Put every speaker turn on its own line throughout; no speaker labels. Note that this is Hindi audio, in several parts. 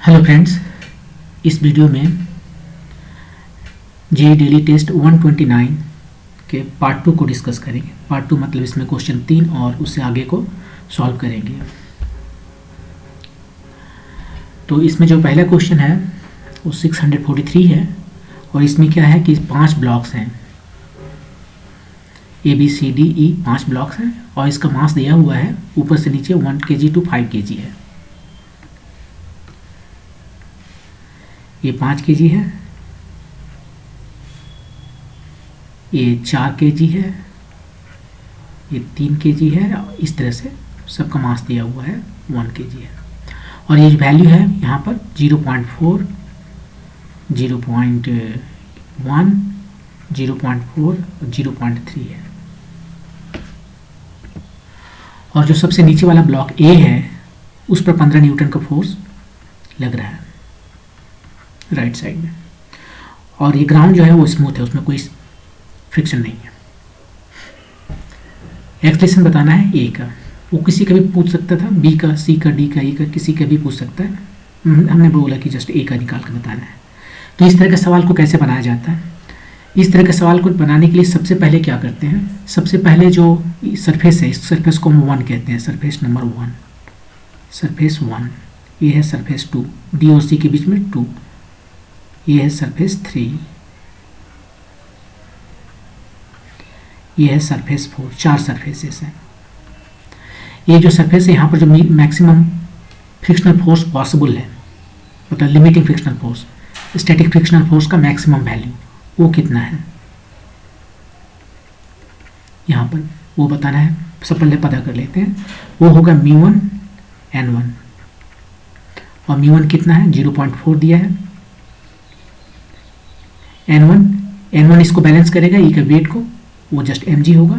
हेलो फ्रेंड्स, इस वीडियो में जेईई डेली टेस्ट 129 के पार्ट 2 को डिस्कस करेंगे। पार्ट 2 मतलब इसमें क्वेश्चन 3 और उससे आगे को सॉल्व करेंगे। तो इसमें जो पहला क्वेश्चन है वो 643 है और इसमें क्या है कि 5 ब्लॉक्स हैं, ABCDE 5 ब्लॉक्स हैं और इसका मास दिया हुआ है ऊपर से नीचे 1 kg to 5 kg है। ये 5 kg है, ये 4 kg है, ये 3 kg है। इस तरह से सबका मास दिया हुआ है 1 kg है और ये वैल्यू है यहाँ पर 0.4, 0.1, 0.4 और 0.3 है। और जो सबसे नीचे वाला ब्लॉक A है उस पर 15 न्यूटन का फोर्स लग रहा है राइट साइड में, और ये ग्राउंड जो है वो स्मूथ है, उसमें कोई फ्रिक्शन नहीं है। एक्सप्रेशन बताना है A का, वो किसी का भी पूछ सकता था, B का, C का, D का, E का, किसी का भी पूछ सकता है। हमने बोला कि जस्ट A का निकाल कर बताना है। तो इस तरह के सवाल को कैसे बनाया जाता है? इस तरह के सवाल को बनाने के लिए सबसे पहले क्या करते हैं, सबसे पहले जो सरफेस है, इस सरफेस को हम 1 कहते हैं, सरफेस नंबर 1, सरफेस 1। ये है सरफेस 2, D और C के बीच में 2। ये है सरफेस 3, ये है सरफेस 4। 4 सरफेसेस हैं। ये जो सरफेस है यहाँ पर जो मैक्सिमम फ्रिक्शनल फोर्स पॉसिबल है, मतलब limiting frictional force, static frictional force का मैक्सिमम वैल्यू वो कितना है यहाँ पर वो बताना है। सब पहले पता कर लेते हैं, वो होगा μ1 n1 और μ1 कितना है 0.4 दिया है। n1 इसको बैलेंस करेगा, ई का वेट को, वो जस्ट mg होगा।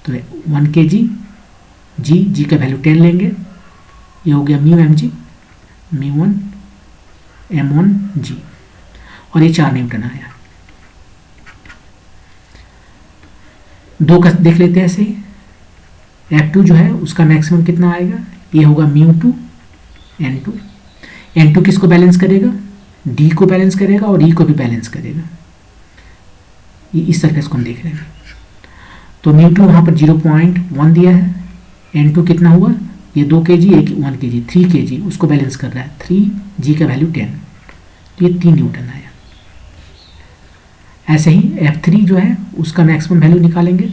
तो 1 kg, जी का वैल्यू 10 लेंगे, ये हो गया μmg, μ1 m1g और ये 4 न्यूटन आया। 2 का देख लेते हैं ऐसे ही। F2 जो है उसका मैक्सिमम कितना आएगा, ये होगा μ2 n2। n2 किसको बैलेंस करेगा, D को बैलेंस करेगा और E को भी बैलेंस करेगा। ये इस सरफेस को हम देख रहे हैं। तो μ2 वहाँ पर 0.1 दिया है, n2 कितना हुआ, ये 2 kg, एक 1 kg, 3 kg उसको बैलेंस कर रहा है, 3g का वैल्यू 10, तो ये 3 न्यूटन आया। ऐसे ही F3 जो है उसका मैक्सिमम वैल्यू निकालेंगे,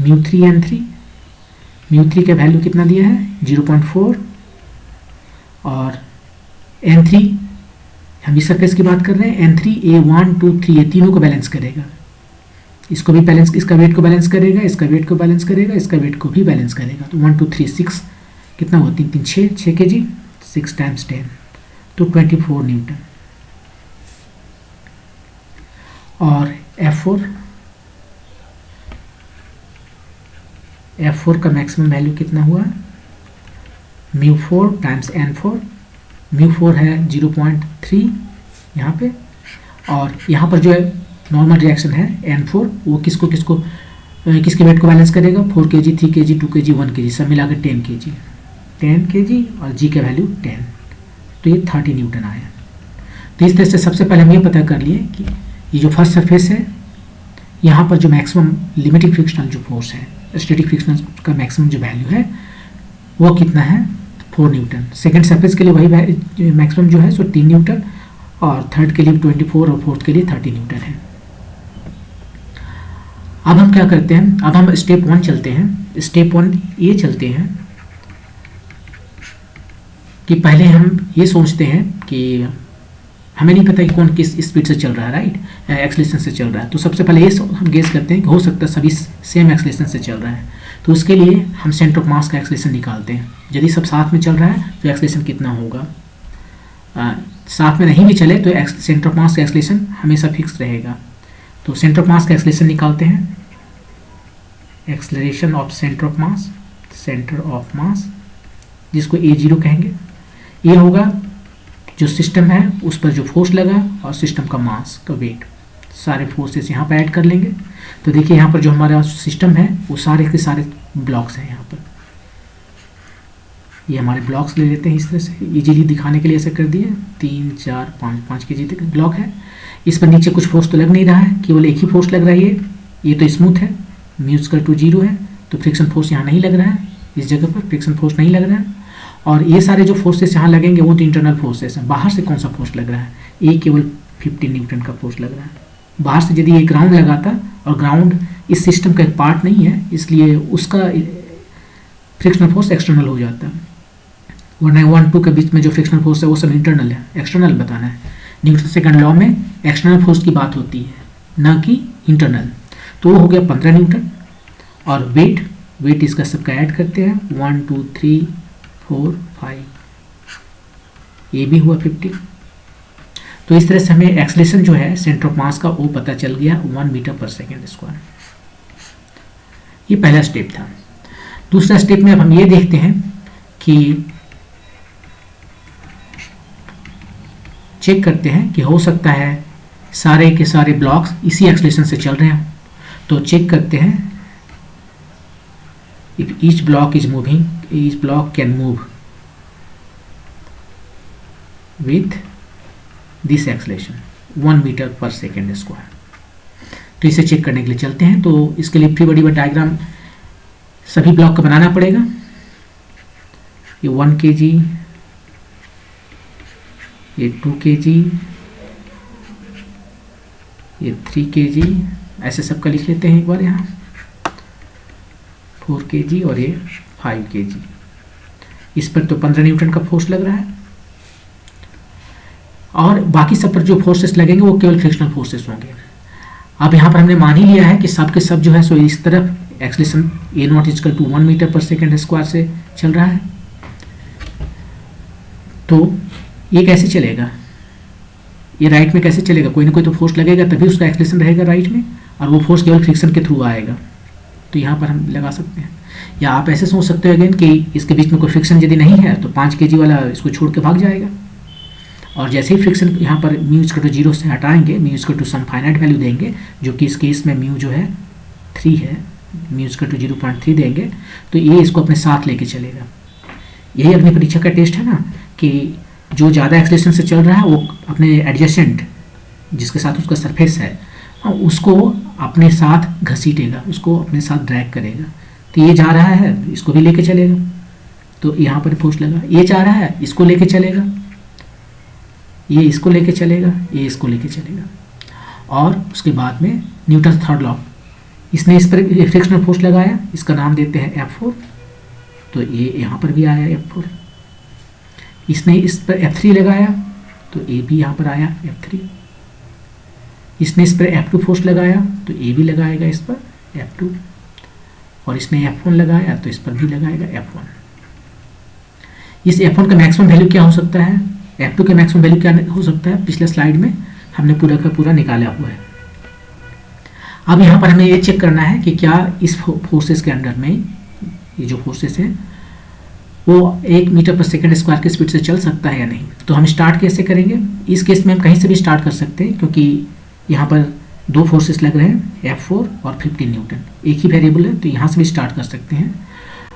μ3 n3, μ3 का वैल्यू कितना दिया है 0.4 और n3, हम इस सरफेस की बात कर रहे हैं, n3 A1 2 3 ये तीनों को बैलेंस करेगा, इसको भी बैलेंस, इसका वेट को बैलेंस करेगा, इसका वेट को बैलेंस करेगा, इसका वेट को भी बैलेंस करेगा। तो 1 2 3 6 कितना हुआ, 3 3 6 kg, 6 × 10 तो 24 न्यूटन। और F4 का मैक्सिमम वैल्यू कितना हुआ, μ4 × n4, μ4 है 0.3 यहाँ पे, और यहाँ पर जो है नॉर्मल रिएक्शन है n4, वो किसके वेट को बैलेंस करेगा, 4 kg, 3 kg, 2 kg, 1 kg, सब मिलाकर 10 kg और g का वैल्यू 10, तो ये 30 न्यूटन आया। तो इस तरह से सबसे पहले हम ये पता कर लिए कि ये जो फर्स्ट सरफेस है यहाँ पर जो मैक्सिमम लिमिटिंग फ्रिक्शनल जो फोर्स है, स्टैटिक फ्रिक्शनल का मैक्सिमम जो वैल्यू है वो कितना है 4 न्यूटन। सेकेंड सरफेस के लिए वही मैक्सिमम जो है सो 3 न्यूटन और थर्ड के लिए 24 और फोर्थ के लिए 30 न्यूटन है। अब हम क्या करते हैं, अब हम स्टेप 1 चलते हैं। स्टेप 1 ये चलते हैं कि पहले हम ये सोचते हैं कि हमें नहीं पता कि कौन किस स्पीड से चल रहा है, राइट, एक्सेलरेशन से चल रहा है। तो सबसे पहले ये हम गेस करते हैं कि हो सकता है सभी सेम एक्सेलरेशन से चल रहा है। तो उसके लिए हम सेंटर ऑफ मास का एक्सेलरेशन निकालते हैं। यदि सब साथ में चल रहा है तो एक्सेलरेशन कितना होगा, साथ में नहीं भी चले तो सेंटर ऑफ मास का एक्सेलरेशन हमेशा फिक्स रहेगा। तो सेंटर ऑफ मास का एक्सेलरेशन निकालते हैं, acceleration of centre of mass जिसको A0 कहेंगे। ये होगा जो सिस्टम है उस पर जो फोर्स लगा और सिस्टम का मास का वेट, सारे फोर्सेस यहाँ पर ऐड कर लेंगे। तो देखिए यहाँ पर जो हमारा सिस्टम है वो सारे के सारे ब्लॉक्स हैं यहाँ पर, ये हमारे ब्लॉक्स ले लेते हैं इस तरह से, इजीली दिखाने के लिए ऐसा कर दिए। 3 4 5 kg तक ब्लॉक है। इस पर नीचे कुछ फोर्स तो लग नहीं रहा है, केवल एक ही फोर्स लग रहा है। ये तो स्मूथ है, μ = 0 है, तो फ्रिक्शन फोर्स यहाँ नहीं लग रहा है, इस जगह पर फ्रिक्शन फोर्स नहीं लग रहा है। और ये सारे जो फोर्सेस यहाँ लगेंगे वो तो इंटरनल फोर्सेस हैं। बाहर से कौन सा फोर्स लग रहा है? ये केवल 15 न्यूटन का फोर्स लग रहा है। बाहर से यदि ये ग्राउंड लगाता, और ग्राउंड इस सिस्टम का एक पार्ट नहीं है, इसलिए उसका फ्रिक्शनल फोर्स एक्सटर्नल हो जाता है। वरना 1 2 के बीच में जो फ्रिक्शनल फोर्स है वो सब इंटरनल है, एक्सटर्नल बताना है। न्यूटन सेकंड लॉ में एक्सटर्नल फोर्स की बात होती है, ना कि इंटरनल। तो वो हो गया 15 न्यूटन। और वेट इसका सबका ऐड करते हैं, 1 2 3 4 5, ये भी हुआ 50। तो इस तरह से हमें एक्सेलरेशन जो है सेंटर ऑफ मास का वो पता चल गया 1 मीटर/सेकंड²। ये पहला स्टेप था। दूसरा स्टेप में अब हम ये देखते हैं कि चेक करते हैं कि हो सकता है सारे के सारे ब्लॉक्स इसी एक्सेलरेशन से चल रहे हैं। तो चेक करते हैं, if each block is moving, each block can move with this acceleration 1 मीटर/सेकंड²। तो इसे चेक करने के लिए चलते हैं। तो इसके लिए फ्री बॉडी डायग्राम सभी ब्लॉक का बनाना पड़ेगा। ये 1 kg, ये 2 kg, ये 3 kg, ऐसे सबका लिख लेते हैं एक बार यहाँ, 4 kg और ये 5 kg। इस पर तो 15 न्यूटन का फोर्स लग रहा है, और बाकी सब पर जो फोर्सेस लगेंगे वो केवल फ्रिक्शनल फोर्सेस होंगे। अब यहाँ पर हमने मान ही लिया है कि सब के सब जो है सो इस तरफ एक्सेलरेशन A0 = 1 मीटर/सेकंड² से चल रहा है। तो ये कैसे चलेगा? ये राइट में कैसे चलेगा? कोई ना कोई तो फोर्स लगेगा, तभी उसका एक्सेलरेशन रहेगा राइट में, और वो फोर्स केवल फ्रिक्शन के थ्रू आएगा। तो यहाँ पर हम लगा सकते हैं। या आप ऐसे सोच सकते हो अगेन कि इसके बीच में कोई फ्रिक्शन यदि नहीं है तो 5 kg वाला इसको छोड़ के भाग जाएगा, और जैसे ही फ्रिक्शन यहाँ पर μ = 0 से हटाएंगे, μ = सम फाइनाइट वैल्यू देंगे, जो कि इस केस में μ जो है 3 है, μ = 0.3 देंगे, तो ये इसको अपने साथ लेके चलेगा। यही अग्नि परीक्षा का टेस्ट है ना, कि जो ज़्यादा एक्सेलरेशन से चल रहा है वो अपने एडजेसेंट जिसके साथ उसका सरफेस है उसको अपने साथ घसीटेगा, उसको अपने साथ ड्रैग करेगा। तो ये जा रहा है, इसको भी लेके चलेगा, तो यहाँ पर फोर्स लगा। ये जा रहा है, इसको लेके चलेगा, ये इसको लेके चलेगा, ये इसको लेके चलेगा। और उसके बाद में न्यूटन थर्ड लॉ, इसने इस पर फ्रिक्शनल फोर्स लगाया, इसका नाम देते हैं F4। तो ये यहाँ पर भी आया F4। इसने इस पर F3 लगाया, तो ये भी यहाँ पर आया F3। इसने इस पर F2 फोर्स लगाया, तो ये भी लगाएगा इस पर F2। और इसने F1 लगाया, तो इस पर भी लगाएगा F1। इस F1 का मैक्सिमम वैल्यू क्या हो सकता है, F2 का मैक्सिमम वैल्यू क्या हो सकता है, पिछले स्लाइड में हमने पूरा का पूरा निकाला हुआ है। अब यहाँ पर हमें ये चेक करना है कि क्या इस फोर्सेस के अंडर में ये जो फोर्सेस है वो 1 मीटर/सेकंड² की स्पीड से चल सकता है या नहीं। तो हम स्टार्ट कैसे करेंगे? इस केस में हम कहीं से भी स्टार्ट कर सकते हैं, क्योंकि यहाँ पर दो फोर्सेस लग रहे हैं, F4 और 15 न्यूटन, एक ही वेरिएबल है, तो यहाँ से भी स्टार्ट कर सकते हैं।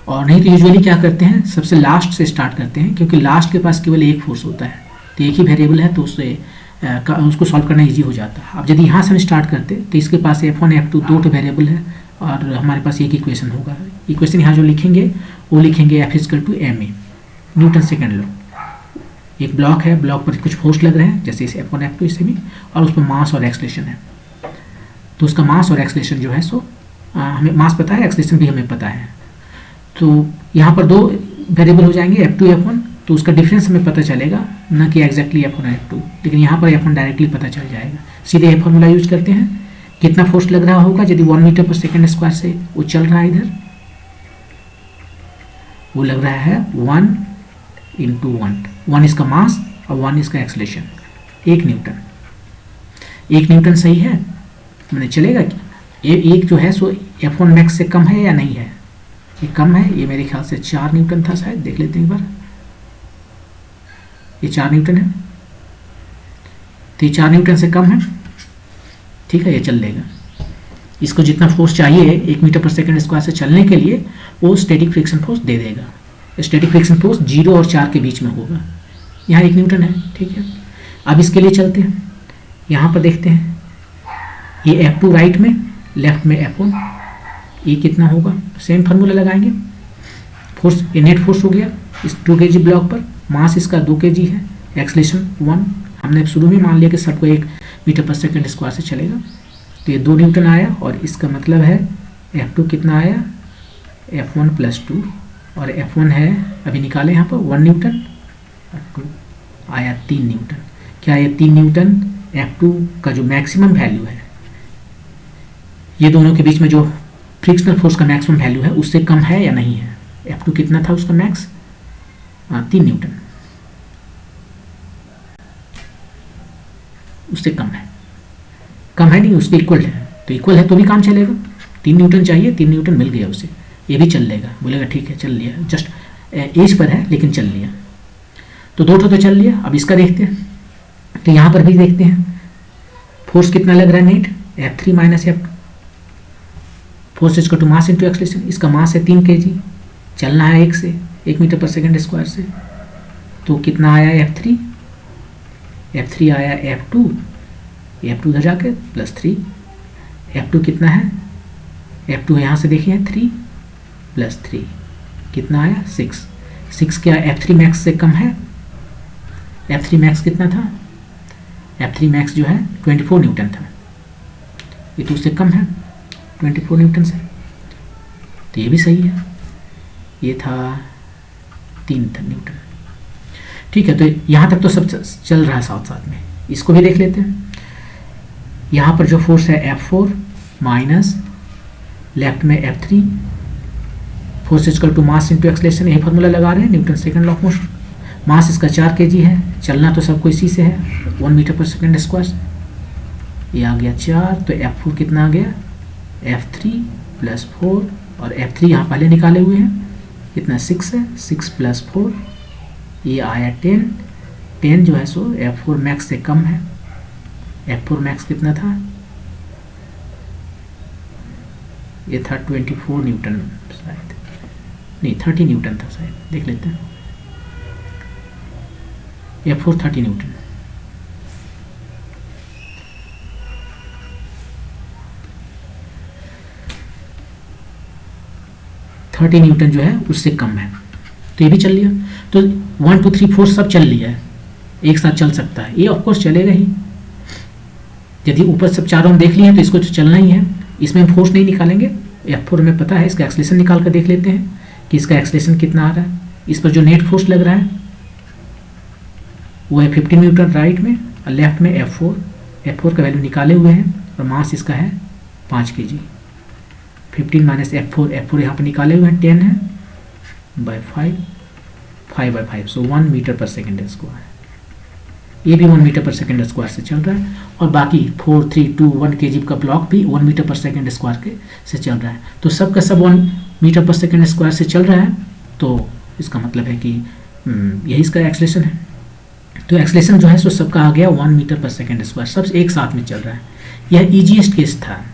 और नहीं तो यूजुअली क्या करते हैं, सबसे लास्ट से स्टार्ट करते हैं, क्योंकि लास्ट के पास केवल एक फोर्स होता है, तो एक ही वेरिएबल है, तो उसको सॉल्व करना ईजी हो जाता है। अब यदि यहाँ से हम स्टार्ट करते तो इसके पास F1 F2 दो वेरिएबल है, और हमारे पास एक इक्वेशन होगा। इक्वेशन यहाँ जो लिखेंगे वो लिखेंगे F = ma, Newton second law. एक ब्लॉक है, ब्लॉक पर कुछ फोर्स लग रहे हैं, जैसे इस F1 F2 इसे भी, और उस पर मास और एक्सेलरेशन है। तो उसका मास और एक्सेलरेशन जो है सो हमें मास पता है, एक्सेलरेशन भी हमें पता है। तो यहाँ पर दो वेरिएबल हो जाएंगे F2 F1, तो उसका डिफरेंस हमें पता चलेगा, ना कि एग्जैक्टली F1 F2, लेकिन यहाँ पर F1 डायरेक्टली पता चल जाएगा। सीधे F फॉर्मूला यूज करते हैं, कितना फोर्स लग रहा होगा यदि 1 मीटर/सेकंड² से वो चल रहा है, इधर वो लग रहा है 1 × 1 इसका मास और 1 इसका एक्सेलरेशन, 1 न्यूटन। 1 न्यूटन सही है, मैंने चलेगा क्या? ये एक जो है सो F1 मैक्स से कम है या नहीं है? ये कम है, ये मेरे ख्याल से 4 न्यूटन था शायद, देख लेते हैं एक बार। ये 4 न्यूटन है, तो ये 4 न्यूटन से कम है, ठीक है, ये चल लेगा। इसको जितना फोर्स चाहिए 1 मीटर/सेकंड² से चलने के लिए वो स्टैटिक फ्रिक्शन फोर्स दे देगा। स्टैटिक फ्रिक्शन फोर्स 0 और 4 के बीच में होगा। यहाँ 1 न्यूटन है, ठीक है। अब इसके लिए चलते हैं, यहाँ पर देखते हैं, ये F2 राइट में, लेफ्ट में F1, ये कितना होगा, सेम फार्मूला लगाएंगे। फोर्स, ये नेट फोर्स हो गया इस 2 kg ब्लॉक पर, मास इसका 2 kg है, एक्सलेशन 1, हमने शुरू में मान लिया कि सबको 1 मीटर पर सेकेंड स्क्वायर से चलेगा, तो ये 2 न्यूटन आया। और इसका मतलब है F2 कितना आया, F1 + 2, और F1 है अभी निकाले यहाँ पर 1 न्यूटन, और 2 आया 3 न्यूटन। क्या ये 3 न्यूटन F2 का जो मैक्सिमम वैल्यू है, ये दोनों के बीच में जो फ्रिक्शनल फोर्स का मैक्सिमम वैल्यू है उससे कम है या नहीं है? F2 कितना था उसका मैक्स, 3 न्यूटन, उससे कम है, कम है नहीं, उसके इक्वल है, तो इक्वल है तो भी काम चलेगा। 3 न्यूटन चाहिए, 3 न्यूटन मिल गया उसे, ये भी चल लेगा, बोलेगा ठीक है चल लिया, जस्ट एज पर है लेकिन चल लिया। तो 2 तो चल लिया। अब इसका देखते हैं, तो यहाँ पर भी देखते हैं फोर्स कितना लग रहा है net, F3 - F2, force is to mass into acceleration, इसका मास है 3 kg, चलना है 1 मीटर पर सेकेंड स्क्वायर से, तो कितना आया F3, F3 आया F2, F2 उधर जाके +3, F2 कितना है, F2 यहाँ से देखिए 3 + 3 कितना आया 6 क्या F3 मैक्स से कम है? F3 मैक्स कितना था, F3 मैक्स जो है 24 न्यूटन था, ये तो उससे कम है 24 न्यूटन से, तो ये भी सही है, ये था 3 न्यूटन, ठीक है। तो यहाँ तक तो सब चल रहा है साथ साथ में, इसको भी देख लेते हैं। यहाँ पर जो फोर्स है F4 माइनस लेफ्ट में F3, force is to mass into acceleration, यही फार्मूला लगा रहे हैं, Newton second law of motion. Mass इसका 4 kg है, चलना तो सबको इसी से है, 1 मीटर पर सेकेंड स्क्वायर, ये आ गया 4, तो F4 कितना आ गया, F3 + 4, और F3 यहाँ पहले निकाले हुए हैं, कितना 6 है, 6 + 4, ये आया 10 जो है सो F4 मैक्स से कम है। F4 मैक्स कितना था, ये था 24 न्यूटन शायद, नहीं 30 न्यूटन था शायद, देख लेते हैं। F4 30 न्यूटन, न्यूटन जो है उससे कम है, तो ये भी चल लिया। तो 1 2 3 4 सब चल लिया है, एक साथ चल सकता है, ये ऑफकोर्स चलेगा ही। यदि ऊपर सब चारों हम देख लिए हैं तो इसको तो चलना ही है, इसमें हम फोर्स नहीं निकालेंगे, F4 में पता है, इसका एक्सलेशन निकाल कर देख लेते हैं कि इसका एक्सलेशन कितना आ रहा है। इस पर जो नेट फोर्स लग रहा है वो है 15 न्यूटन राइट में, और लेफ्ट में F4 का वैल्यू निकाले हुए हैं, और मास इसका है 5 kg। 15 - F4 यहाँ पर निकाले हुए हैं, 10 है बाय 5, सो 1 मीटर पर सेकेंड स्क्वायर, ये भी 1 मीटर पर सेकेंड स्क्वायर से चल रहा है, और बाकी 4 3 2 1 kg का ब्लॉक भी 1 मीटर पर सेकेंड स्क्वायर के से चल रहा है। तो सब का सब 1 मीटर पर सेकेंड स्क्वायर से चल रहा है, तो इसका मतलब है कि यही इसका एक्सलेशन है। तो एक्सलेशन जो है सो सबका आ गया 1 मीटर पर सेकेंड स्क्वायर, सब एक साथ में चल रहा है। यह ईजीएस्ट केस था,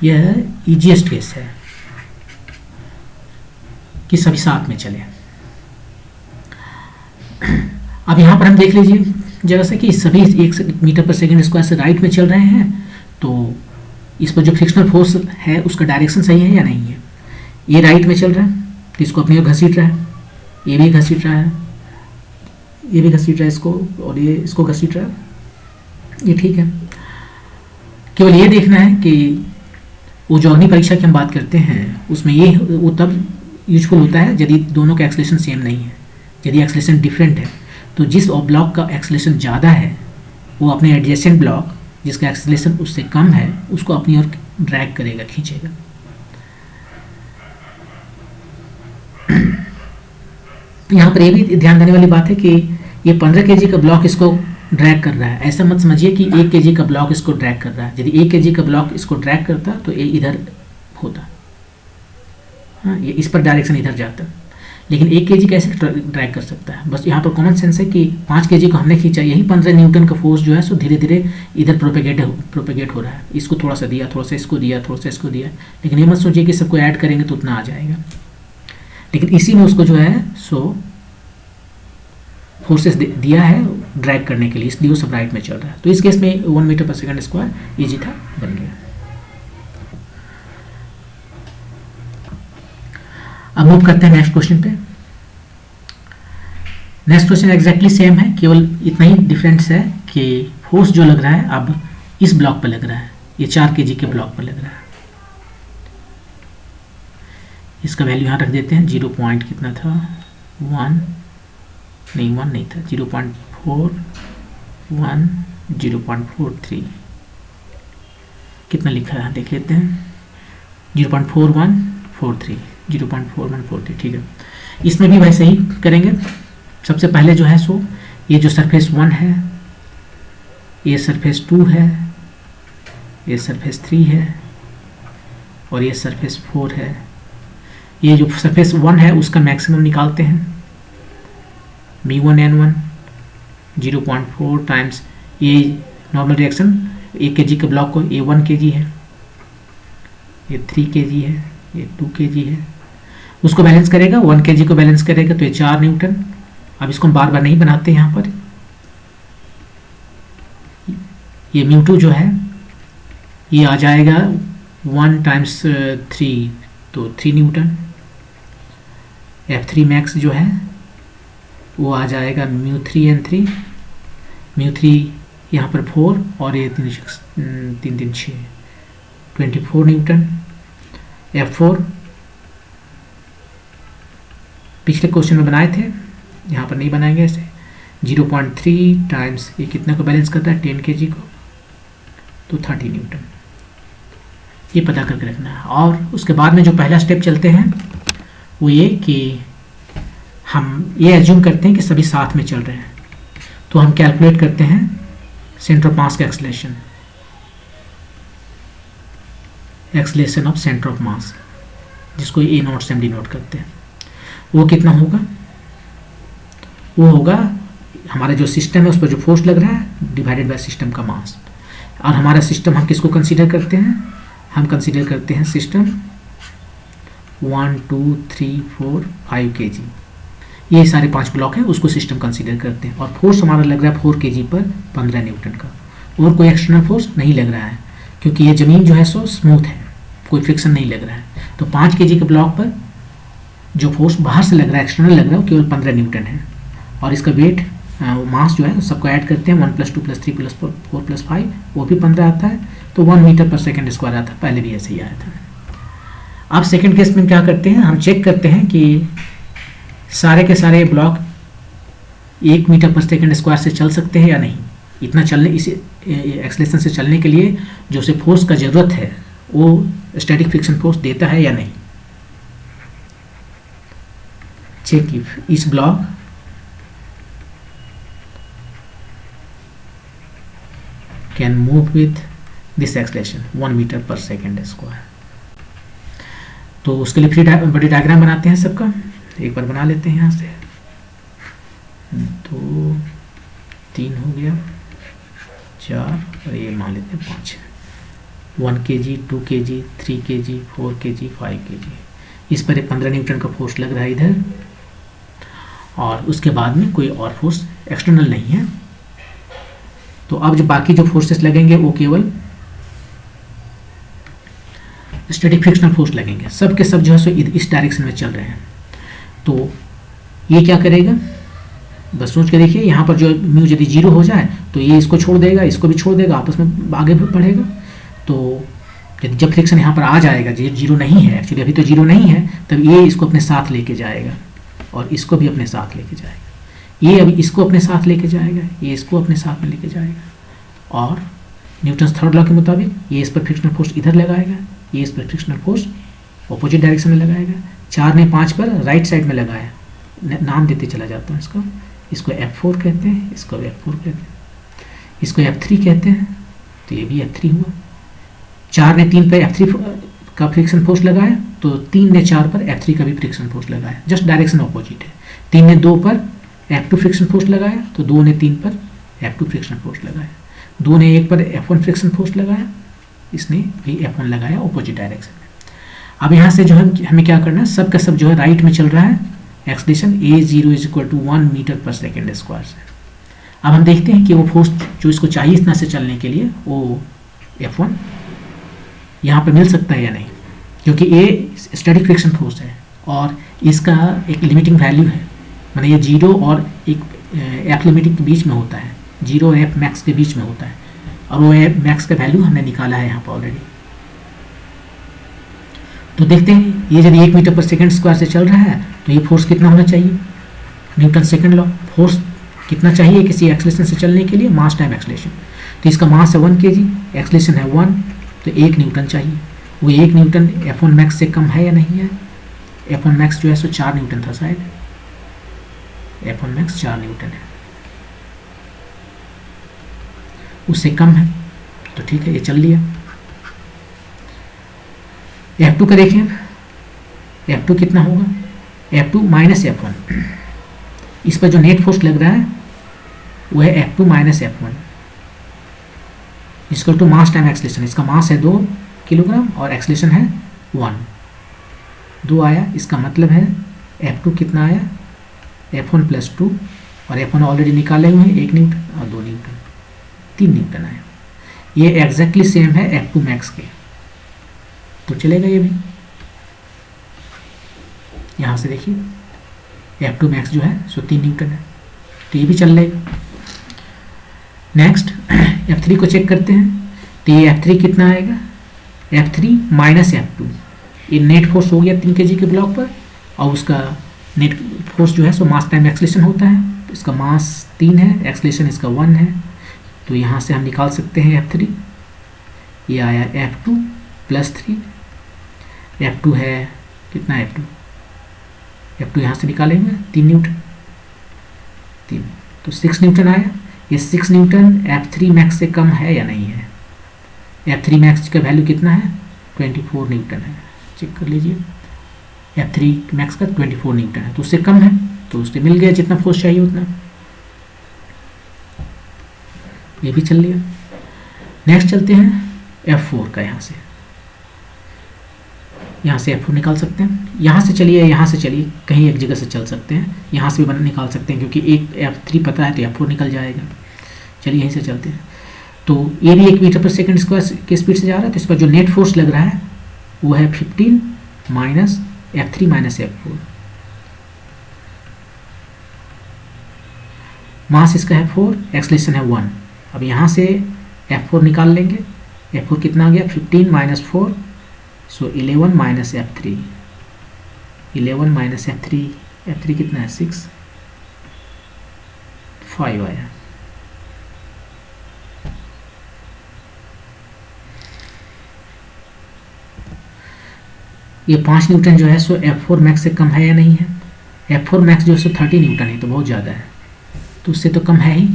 यह ईजीएस्ट केस है कि सभी साथ में चले। अब यहाँ पर हम देख लीजिए जरा से कि सभी 1 मीटर पर सेकेंड स्क्वायर से राइट में चल रहे हैं, तो इस पर जो फ्रिक्शनल फोर्स है उसका डायरेक्शन सही है या नहीं है। ये राइट में चल रहा है तो इसको अपनी ओर घसीट रहा है, ये भी घसीट रहा है, ये भी घसीट रहा है इसको, और ये इसको घसीट रहा है, ये ठीक है। केवल ये देखना है कि वो जो अग्नि परीक्षा की हम बात करते हैं उसमें ये वो तब यूजफुल होता है यदि दोनों का एक्सलेशन सेम नहीं है। यदि एक्सलेशन डिफरेंट है तो जिस ब्लॉक का एक्सलेशन ज़्यादा है वो अपने एडजेसेंट ब्लॉक जिसका एक्सलेशन उससे कम है उसको अपनी ओर ड्रैग करेगा, खींचेगा। यहाँ पर ये भी ध्यान देने वाली बात है कि ये 15 kg का ब्लॉक इसको ड्रैग कर रहा है। ऐसा मत समझिए कि 1 kg का ब्लॉक इसको ड्रैग कर रहा है। यदि 1 kg का ब्लॉक इसको ड्रैग करता तो ये इधर होता, हाँ, ये इस पर डायरेक्शन इधर जाता, लेकिन 1 kg कैसे ड्रैग कर सकता है। बस यहाँ पर कॉमन सेंस है कि 5 kg को हमने खींचा, यही 15 न्यूटन का फोर्स जो है सो धीरे धीरे इधर प्रोपेगेट हो रहा है। इसको थोड़ा सा दिया, थोड़ा सा इसको दिया, थोड़ा सा इसको दिया, लेकिन ये मत सोचिए कि सबको ऐड करेंगे तो उतना आ जाएगा। लेकिन इसी में उसको जो है सो फोर्सेस दिया है ड्रैग करने के लिए, इसलिए वो सब राइट में चल रहा है। तो इस केस में 1 मीटर पर सेकंड स्क्वायर ईजी था, बन गया। अब मूव करते हैं नेक्स्ट क्वेश्चन पे। नेक्स्ट क्वेश्चन एग्जैक्टली सेम है, केवल इतना ही डिफरेंस है कि फोर्स जो लग रहा है अब इस ब्लॉक पर लग रहा है, ये 4 kg के ब्लॉक पर लग रहा है। इसका वैल्यू यहाँ रख देते हैं, 0 पॉइंट कितना था, 1 नहीं था, 0.41 0.43 कितना लिखा है देख लेते हैं, 0.4143 0.4143, ठीक है। इसमें भी वैसे ही करेंगे। सबसे पहले जो है सो ये जो सरफेस 1 है, ये सरफेस 2 है, ये सरफेस 3 है और ये सरफेस 4 है। ये जो सरफेस 1 है उसका मैक्सिमम निकालते हैं, B1 N1 0.4 टाइम्स ये नॉर्मल रिएक्शन 1 kg के ब्लॉक को, ये 1 kg है, ये 3 kg है, ये 2 kg है, उसको बैलेंस करेगा, 1 kg को बैलेंस करेगा तो ये 4 न्यूटन। अब इसको हम बार बार नहीं बनाते यहाँ पर, ये μ2 जो है ये आ जाएगा 1 टाइम्स 3 तो 3 न्यूटन। F3 मैक्स जो है वो आ जाएगा μ3N3, μ3 यहाँ पर 4 और ये 3 3 6 24 न्यूटन। F4 पिछले क्वेश्चन में बनाए थे, यहाँ पर नहीं बनाएंगे ऐसे, 0.3 टाइम्स ये कितना को बैलेंस करता है, 10 kg को, तो 30 न्यूटन। ये पता करके रखना है। और उसके बाद में जो पहला स्टेप चलते हैं वो ये कि हम ये एज्यूम करते हैं कि सभी साथ में चल रहे हैं, तो हम कैलकुलेट करते हैं सेंटर ऑफ मास का acceleration of centre of mass, जिसको ए नोट से हम डिनोट करते हैं। वो कितना होगा, वो होगा हमारा जो सिस्टम है उस पर जो फोर्स लग रहा है डिवाइडेड बाय सिस्टम का मास। और हमारा सिस्टम हम किसको कंसीडर करते हैं, हम कंसीडर करते हैं सिस्टम 1 2 3 4 5 kg, ये सारे 5 ब्लॉक हैं, उसको सिस्टम कंसीडर करते हैं। और फोर्स हमारा लग रहा है 4 kg पर 15 न्यूटन का, और कोई एक्सटर्नल फोर्स नहीं लग रहा है क्योंकि ये ज़मीन जो है सो स्मूथ है, कोई फ्रिक्शन नहीं लग रहा है। तो 5 kg के ब्लॉक पर जो फोर्स बाहर से लग रहा है, एक्सटर्नल लग रहा है, वो केवल 15 न्यूटन है। और इसका वेट मास जो है सबको ऐड करते हैं, 1 + 2 + 3 + 4 + 5 वो भी 15 आता है, तो 1 मीटर पर सेकेंड स्क्वायर आता है। पहले भी ऐसे ही आया था। अब सेकेंड केस में क्या करते हैं, हम चेक करते हैं कि सारे के सारे block 1 metre per second square से चल सकते हैं या नहीं। इतना चलने, इस एक्सलेशन से चलने के लिए जो उसे फोर्स का ज़रूरत है वो स्टैटिक फ्रिक्शन फोर्स देता है या नहीं। चेक इफ इस block can move with this acceleration 1 metre per second square. तो उसके लिए बड़ी डायग्राम बनाते हैं सबका, एक बार बना लेते हैं यहाँ से। 2 3 हो गया, 4 और ये मान लेते हैं 5। 1 kg 2 kg 3 kg 4 kg 5 kg, इस पर 15 न्यूटन का फोर्स लग रहा है इधर, और उसके बाद में कोई और फोर्स एक्सटर्नल नहीं है। तो अब जो बाकी जो फोर्सेस लगेंगे वो केवल स्टैटिक फ्रिक्शनल फोर्स लगेंगे, सब के सब जो है सो इस डायरेक्शन में चल रहे हैं। तो ये क्या करेगा, बस सोच के देखिए, यहाँ पर जो म्यू यदि 0 हो जाए तो ये इसको छोड़ देगा, इसको भी छोड़ देगा, आपस में आगे बढ़ेगा। तो जब फ्रिक्शन यहाँ पर आ जाएगा, ये 0 नहीं है, एक्चुअली अभी तो 0 नहीं है, तब ये इसको अपने साथ लेके जाएगा और इसको भी अपने साथ लेके जाएगा। ये अभी इसको अपने साथ लेके जाएगा, ये इसको अपने साथ में लेके जाएगा, और न्यूटन थर्ड लॉ के मुताबिक ये इस पर फ्रिक्शनल फोर्स इधर लगाएगा, ये इस पर फ्रिक्शनल फोर्स ऑपोजिट डायरेक्शन में लगाएगा। 4 ने 5 पर राइट साइड में लगाया, नाम देते चला जाता हूँ इसको। इसको F4 कहते हैं, इसको F4 कहते हैं, इसको F3 कहते हैं, तो ये भी F3 हुआ। 4 ने 3 पर F3 का फ्रिक्शन फोर्स लगाया, तो 3 ने 4 पर F3 का भी फ्रिक्शन फोर्स लगाया, जस्ट डायरेक्शन ऑपोजिट है। 3 ने 2 पर F2 फ्रिक्शन फोर्स लगाया, तो 2 ने 3 पर F2 फ्रिक्शन फोर्स लगाया। 2 ने 1 पर F1 फ्रिक्शन फोर्स लगाया, इसने भी F1 लगाया ऑपोजिट डायरेक्शन में। अब यहाँ से जो है हमें क्या करना है, सब का सब जो है राइट में चल रहा है, acceleration a0 is equal to 1 metre per second square से। अब हम देखते हैं कि वो फोर्स जो इसको चाहिए इतना से चलने के लिए वो F1 यहाँ पे मिल सकता है या नहीं, क्योंकि a स्टैटिक फ्रिक्शन फोर्स है और इसका एक लिमिटिंग वैल्यू है, माने ये 0 और एक F लिमिटिंग के बीच में होता है, 0 और F मैक्स के बीच में होता है, और वो F मैक्स का वैल्यू हमने निकाला है यहाँ पर ऑलरेडी। तो देखते हैं ये यदि 1 मीटर पर सेकेंड स्क्वायर से चल रहा है तो ये फोर्स कितना होना चाहिए, न्यूटन सेकेंड लॉ, फोर्स कितना चाहिए किसी एक्सलेशन से चलने के लिए, मास टाइम एक्सलेशन। तो इसका मास है 1 kg, एक्सलेशन है 1, तो 1 न्यूटन चाहिए। वो 1 न्यूटन F1 मैक्स से कम है या नहीं है, F1 मैक्स जो है सो 4 न्यूटन था शायद, F1 मैक्स 4 न्यूटन है, उससे कम है तो ठीक है, ये चल लिया। F2 का देखें, F2 कितना होगा, F2 माइनस F1, इस पर जो नेट फोर्स लग रहा है वो है F2 minus F1 equal to mass time acceleration. इसका मास है 2 किलोग्राम और एक्सलेशन है 1, 2 आया, इसका मतलब है F2 कितना आया, F1 प्लस 2, और F1 ऑलरेडी निकाले हुए हैं 1 न्यूटन और 2 न्यूटन, 3 न्यूटन आया। ये एग्जैक्टली सेम है F2 मैक्स के, तो चलेगा ये भी। यहाँ से देखिए F2 मैक्स जो है सो 3 न्यूटन है, तो ये भी चल लेगा। नेक्स्ट F3 को चेक करते हैं, तो ये F3 कितना आएगा, F3 माइनस F2, ये नेट फोर्स हो गया 3 kg के ब्लॉक पर, और उसका नेट फोर्स जो है सो मास टाइम एक्सलेशन होता है, तो इसका मास 3 है, एक्सलेशन इसका 1 है, तो यहाँ से हम निकाल सकते हैं F3, ये आया F2 प्लस 3, F2 है कितना, F2 यहाँ से निकालेंगे 3 न्यूटन, 3, तो 6 न्यूटन आया। ये 6 न्यूटन F3 मैक्स से कम है या नहीं है, F3 मैक्स का वैल्यू कितना है, 24 न्यूटन है, चेक कर लीजिए, F3 मैक्स का 24 न्यूटन है, तो उससे कम है, तो उससे मिल गया जितना फोर्स चाहिए उतना, ये भी चल लिया। नेक्स्ट चलते हैं F4 का, यहाँ से F4 निकाल सकते हैं, यहाँ से चलिए कहीं एक जगह से चल सकते हैं, यहाँ से भी निकाल सकते हैं, क्योंकि एक F3 पता है तो F4 निकल जाएगा। चलिए यहीं से चलते हैं, तो ये भी 1 मीटर पर सेकंड स्क्वायर के स्पीड से जा रहा है, तो इस पर जो नेट फोर्स लग रहा है वो है 15 माइनस F3 माइनस F4, मास इसका है 4, एक्सलेशन है 1। अब यहाँ से F4 निकाल लेंगे, F4 कितना आ गया, 15 माइनस 4, सो 11 minus F3, 11 minus F3, F3 कितना है 6, 5 आया। ये 5 न्यूटन जो है सो F4 मैक्स से कम है या नहीं है, F4 मैक्स जो है सो 30 न्यूटन है, तो बहुत ज़्यादा है, तो उससे तो कम है ही,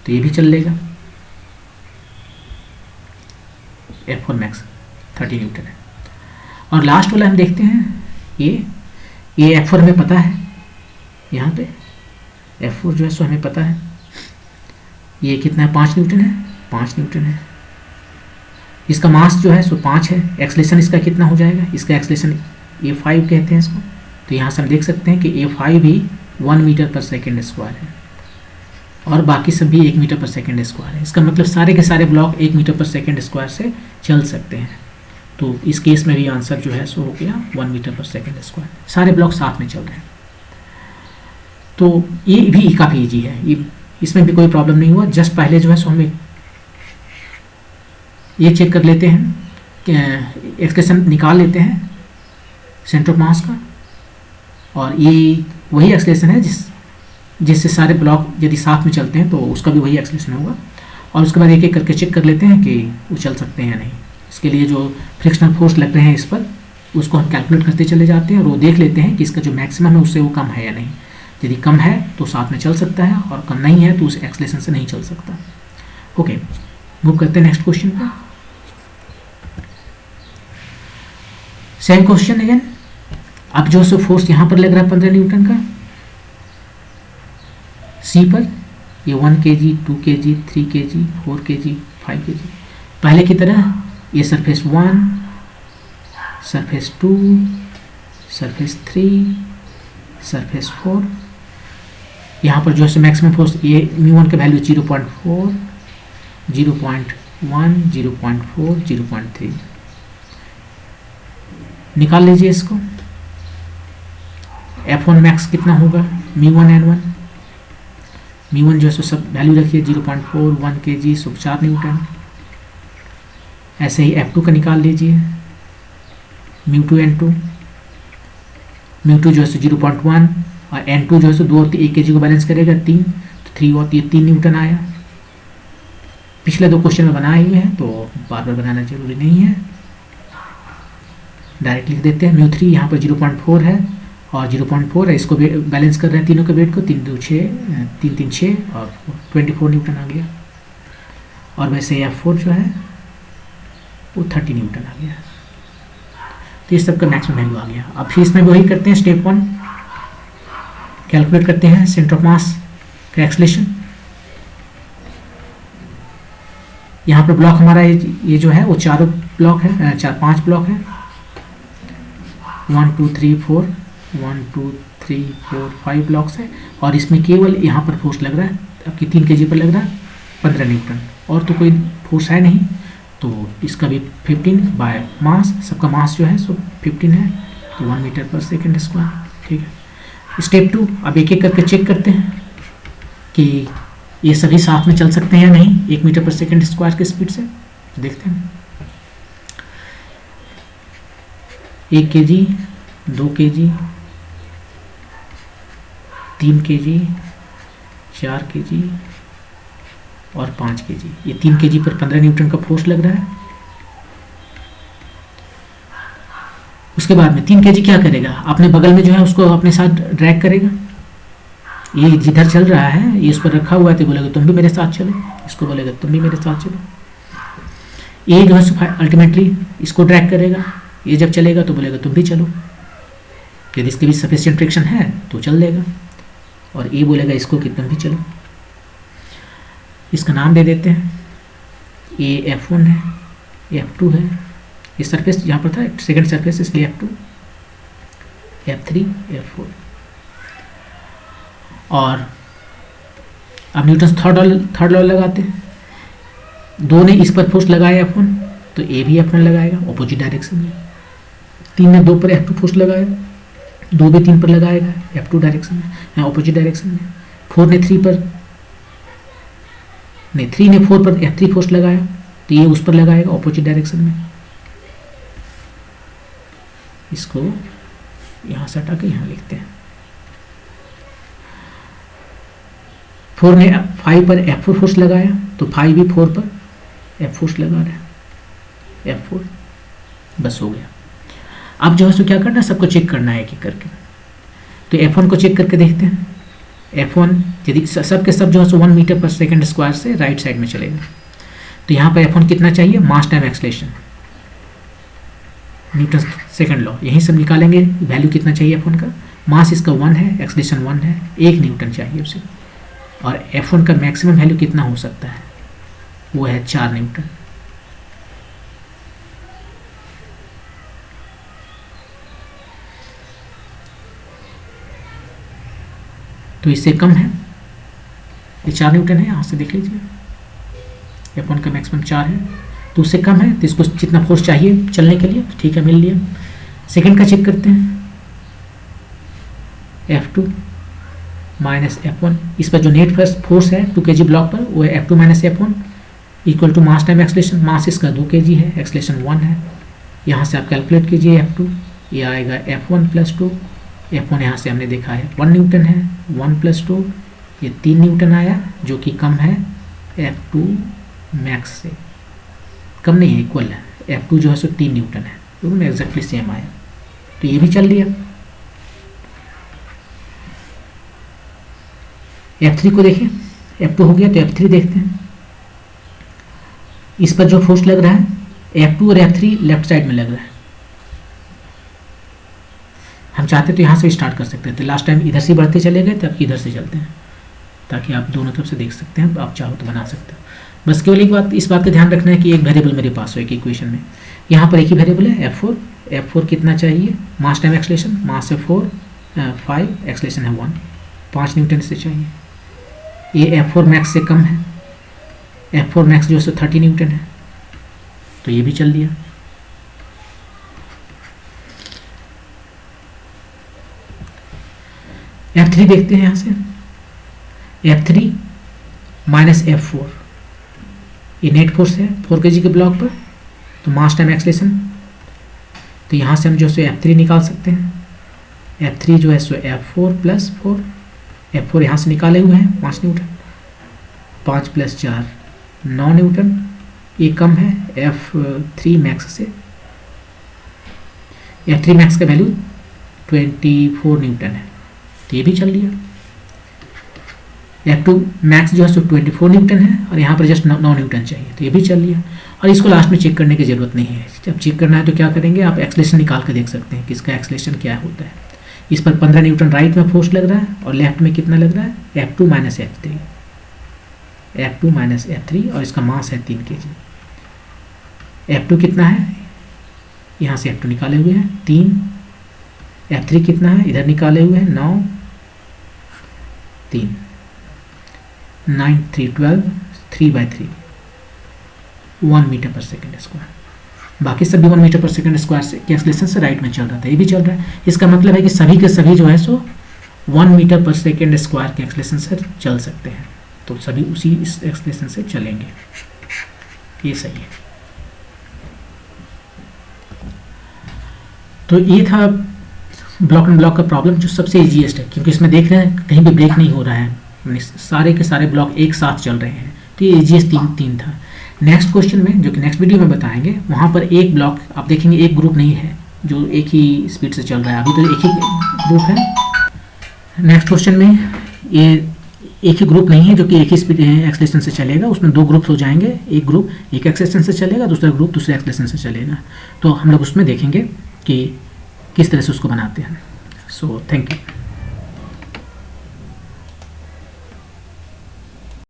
तो ये भी चल लेगा। F4 मैक्स 30 न्यूटन है। और लास्ट वाला हम देखते हैं, ये F4 हमें पता है, यहाँ पे F4 जो है सो हमें पता है, ये कितना है, 5 न्यूटन है, 5 न्यूटन है, इसका मास जो है सो 5 है, एक्सलेशन इसका कितना हो जाएगा, इसका एक्सलेशन A5 कहते हैं इसको, तो यहाँ से हम देख सकते हैं कि A5 भी 1 मीटर पर सेकेंड स्क्वायर है, और बाकी सब भी 1 मीटर पर सेकेंड स्क्वायर है। इसका मतलब सारे के सारे block 1 metre per second square से चल सकते हैं, तो इस केस में भी आंसर जो है सो हो गया 1 मीटर पर सेकेंड स्क्वायर, सारे ब्लॉक साथ में चल रहे हैं। तो ये भी काफ़ी ईजी है, इसमें भी कोई प्रॉब्लम नहीं हुआ। जस्ट पहले जो है सो हमें ये चेक कर लेते हैं, एक्सप्रेशन निकाल लेते हैं सेंटर ऑफ मास का, और ये वही एक्सलेशन है जिससे सारे ब्लॉक यदि साथ में चलते हैं तो उसका भी वही एक्सलेशन होगा, और उसके बाद एक एक करके चेक कर लेते हैं कि वो चल सकते हैं या नहीं। इसके लिए जो फ्रिक्शनल फोर्स लग रहे हैं इस पर, उसको हम कैलकुलेट करते चले जाते हैं, और वो देख लेते हैं कि इसका जो मैक्सिमम है उससे वो कम है या नहीं। यदि कम है तो साथ में चल सकता है, और कम नहीं है तो उस एक्सलेशन से नहीं चल सकता। ओके, मूव करते हैं नेक्स्ट क्वेश्चन पर। सेम क्वेश्चन अगेन, अब जो सो फोर्स यहाँ पर लग रहा है 15 न्यूटन का सी पर, ये 1 kg, 2 kg, 3 kg, 4 kg, 5 kg, पहले की तरह ये सरफेस 1, सरफेस 2, सरफेस 3, सरफेस 4। यहाँ पर जो है मैक्सिमम फोर्स ये μ1 का वैल्यू 0.4, 0.1, 0.4, 0.3 निकाल लीजिए इसको। F1 मैक्स कितना होगा, μ1 N1, μ1 जो है सब वैल्यू रखिए 0.4, 1 kg, 4 न्यूटन। ऐसे ही F2 का निकाल लीजिए, μ2 N2, μ2 जो है 0.1 और N2 जो है 2 और 1 kg को बैलेंस करेगा 3, तो 3 और 3 न्यूटन आया। पिछले 2 क्वेश्चन में बनाए हुए हैं तो बार बार बनाना जरूरी नहीं है, डायरेक्ट लिख देते हैं। μ3 यहाँ पर 0.4 है और 0.4 है, इसको बैलेंस कर रहे हैं तीनों के वेट को, 3 2 6, 3 3 6 और 24 न्यूटन आ गया। और वैसे F4 जो है वो 30 न्यूटन आ गया। तो इस सब का मैक्सिमम वैल्यू आ गया। अब फिर इसमें वही करते हैं, स्टेप 1 कैलकुलेट करते हैं सेंटर ऑफ मास का एक्सेलरेशन। यहाँ पर ब्लॉक हमारा ये जो है वो चारों ब्लॉक है, 5 ब्लॉक है, 1 2 3 4, 1 2 3 4 5 ब्लॉक्स है। और इसमें केवल यहाँ पर फोर्स लग रहा है आपकी 3 kg पर लग रहा है 15 न्यूटन, और तो कोई फोर्स है नहीं। तो इसका भी 15 बाय मास, सबका मास जो है सो 15 है, तो 1 मीटर पर सेकेंड स्क्वायर। ठीक है। स्टेप 2 अब एक एक करके चेक करते हैं कि ये सभी साथ में चल सकते हैं या नहीं 1 मीटर पर सेकेंड स्क्वायर की स्पीड से। देखते हैं 1 kg, 2 kg, 3 kg, 4 kg और 5 kg। ये 3 kg पर 15 न्यूटन का फोर्स लग रहा है। उसके बाद में 3 kg क्या करेगा, अपने बगल में जो है उसको अपने साथ ड्रैग करेगा। ये जिधर चल रहा है ये उस पर रखा हुआ है, तो बोलेगा तुम भी मेरे साथ चलो, इसको बोलेगा तुम भी मेरे साथ चलो। ये जो है अल्टीमेटली इसको ड्रैग करेगा, ये जब चलेगा तो बोलेगा तुम भी चलो। यदि इसके बीच सफिशिएंट फ्रिक्शन है तो चल देगा, और ये बोलेगा इसको कि तुम भी चलो। इसका नाम दे देते हैं, ये F1 है, F2 है, ये सरफेस यहाँ पर था सेकंड सरफेस इसलिए F2, F3, F4। और अब न्यूटन थर्ड लॉ लगाते हैं। 2 ने इस पर फोर्स लगाया F1, तो ए भी F1 लगाएगा ऑपोजिट डायरेक्शन में। 3 ने 2 पर F2 फोर्स लगाया, 2 भी 3 पर लगाएगा F2 डायरेक्शन में, या ऑपोजिट डायरेक्शन में। 4 ने 3 पर, नहीं 3 ने 4 पर F3 फोर्स लगाया, तो ये उस पर लगाएगा ऑपोजिट डायरेक्शन में। इसको यहाँ से हटा के यहाँ लिखते हैं। 4 ने 5 पर F4 फोर्स लगाया, तो 5 भी 4 पर F फोर्स लगा रहा है, F4। बस हो गया। अब जो है सो क्या करना है, सबको चेक करना है एक एक करके। तो F1 को चेक करके देखते हैं। F1 यदि सब के सब जो है सो 1 मीटर पर सेकेंड स्क्वायर से राइट साइड में चलेगा, तो यहाँ पर F1 कितना चाहिए, मास time acceleration, Newton second law, यही सब निकालेंगे। वैल्यू कितना चाहिए F1 का, मास इसका 1 है, एक्सेलरेशन 1 है, 1 न्यूटन चाहिए उसे। और F1 का मैक्सिमम वैल्यू कितना हो सकता है, वो है 4 न्यूटन। तो इससे कम है, ये 4 न्यूटन है, यहाँ से देख लीजिए F1 का मैक्सिमम 4 है, तो उससे कम है, तो इसको जितना फोर्स चाहिए चलने के लिए, ठीक है मिल लिया। सेकंड का चेक करते हैं, F2 माइनस F1, इस पर जो नेट फोर्स है 2 kg ब्लॉक पर, वो है F2 minus F1 equal to mass time acceleration. Mass इसका 2 kg है, एक्सेलरेशन 1 है। यहाँ से आप कैलकुलेट कीजिए F2, ये आएगा F1 प्लस 2, F1 यहाँ से हमने देखा है 1 न्यूटन है, 1 प्लस 2 ये 3 न्यूटन आया, जो कि कम है F2 मैक्स से, कम नहीं है, इक्वल है। F2 जो है सो 3 न्यूटन है, दोनों में एग्जैक्टली सेम आया, तो ये भी चल लिया। F3 को देखें, F2 हो गया तो F3 देखते हैं। इस पर जो फोर्स लग रहा है F2 और F3 लेफ्ट साइड में लग रहा है। हम चाहते तो यहाँ से स्टार्ट कर सकते थे, लास्ट टाइम इधर से बढ़ते चले गए, तब इधर से चलते हैं, ताकि आप दोनों तरफ से देख सकते हैं। आप चाहो तो बना सकते हो। बस केवल एक बात, इस बात का ध्यान रखना है कि एक वेरिएबल मेरे पास हो एक इक्वेशन में। यहाँ पर एक ही वेरिएबल है F4, F4 कितना चाहिए, मास टाइम एक्सलेशन, मास है 4, 5, एक्सलेशन है 1, 5 न्यूटन से चाहिए। ये F4 मैक्स से कम है, F4 मैक्स जो है 30 न्यूटन है, तो ये भी चल दिया। F3 देखते हैं, यहाँ से F3 माइनस F4, ये नेट फोर्स है 4 kg के ब्लॉक पर, तो मास टाइम एक्सलेशन, तो यहाँ से हम जो है F3 निकाल सकते हैं। F3 जो है सो F4 प्लस 4, F4 यहाँ से निकाले हुए हैं 5 न्यूटन, 5 प्लस 4 9 न्यूटन, ये कम है F3 मैक्स से। F3 मैक्स का वैल्यू 24 न्यूटन है, तो ये भी चल लिया। F2 मैक्स जो है सो 24 न्यूटन है और यहाँ पर जस्ट 9 न्यूटन चाहिए, तो ये भी चल लिया। और इसको लास्ट में चेक करने की ज़रूरत नहीं है, जब चेक करना है तो क्या करेंगे, आप एक्सलेशन निकाल कर देख सकते हैं कि इसका एक्सलेशन क्या होता है। इस पर 15 न्यूटन राइट में फोर्स लग रहा है और लेफ्ट में कितना लग रहा है, F2 minus F3, F2 minus F3, और इसका मास है 3 kg। F2 कितना है, यहाँ से F2 निकाले हुए हैं 3, F3 कितना है, इधर निकाले हुए हैं 9, 3, 9 3 12, 3/3, 1 मीटर पर सेकेंड स्क्वायर। बाकी सभी 1 मीटर पर सेकेंड स्क्वायर से के एक्सलेशन से राइट में चल रहा था, ये भी चल रहा है। इसका मतलब है कि सभी के सभी जो है सो 1 मीटर पर सेकेंड स्क्वायर के एक्सलेशन से चल सकते हैं, तो सभी उसी इस एक्सलेशन से चलेंगे, ये सही है। तो ये था ब्लॉक एंड ब्लॉक का प्रॉब्लम, जो सबसे ईजीएस्ट है, क्योंकि इसमें देख रहे हैं कहीं भी ब्रेक नहीं हो रहा है, सारे के सारे ब्लॉक एक साथ चल रहे हैं, तो ये ईजीएस्ट तीन था। नेक्स्ट क्वेश्चन में, जो कि नेक्स्ट वीडियो में बताएंगे, वहाँ पर एक ब्लॉक आप देखेंगे एक ग्रुप नहीं है जो एक ही स्पीड से चल रहा है, अभी तो एक ही ग्रुप है। नेक्स्ट क्वेश्चन में ये एक ही ग्रुप नहीं है जो कि एक ही स्पीड एक्सलेशन से चलेगा, उसमें 2 ग्रुप्स हो जाएंगे, एक ग्रुप एक एक्सलेशन से चलेगा, दूसरा ग्रुप दूसरे एक्सलेशन से चलेगा। तो हम लोग उसमें देखेंगे कि किस तरह से उसको बनाते हैं। So thank you.